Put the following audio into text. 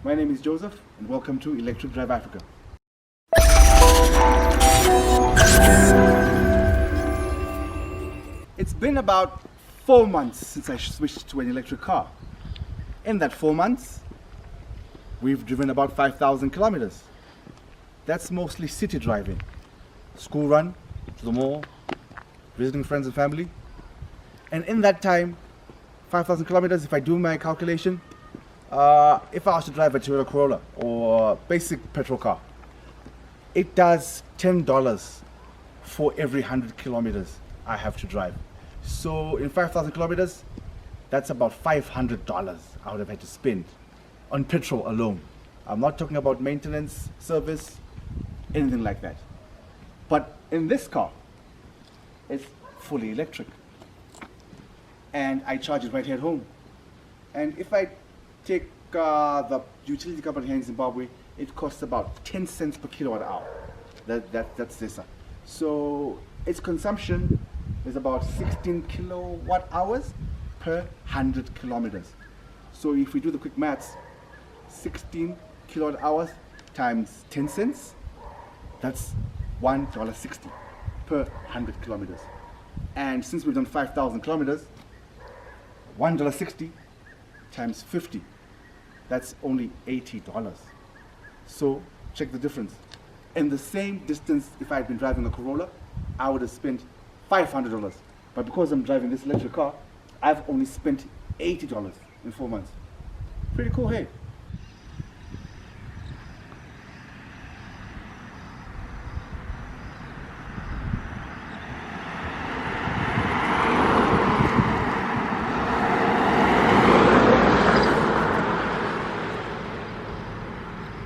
My name is Joseph, and welcome to Electric Drive Africa. It's been about 4 months since I switched to an electric car. In that 4 months, we've driven about 5,000 kilometers. That's mostly city driving, school run, to the mall, visiting friends and family. And in that time, 5,000 kilometers, if I do my calculation, if I was to drive a Toyota Corolla or a basic petrol car, it does $10 for every 100 kilometers I have to drive. So in 5,000 kilometers, that's about $500 I would have had to spend on petrol alone. I'm not talking about maintenance, service, anything like that. But in this car, it's fully electric. And I charge it right here at home. And if I take the utility company here in Zimbabwe, it costs about 10 cents per kilowatt hour. That's this. So its consumption is about 16 kilowatt hours per 100 kilometers. So if we do the quick maths, 16 kilowatt hours times 10 cents, that's $1.60 per 100 kilometers. And since we've done 5,000 kilometers, $1.60 times 50, that's only $80. So check the difference. In the same distance, if I had been driving a Corolla, I would have spent $500. But because I'm driving this electric car, I've only spent $80 in 4 months. Pretty cool, hey?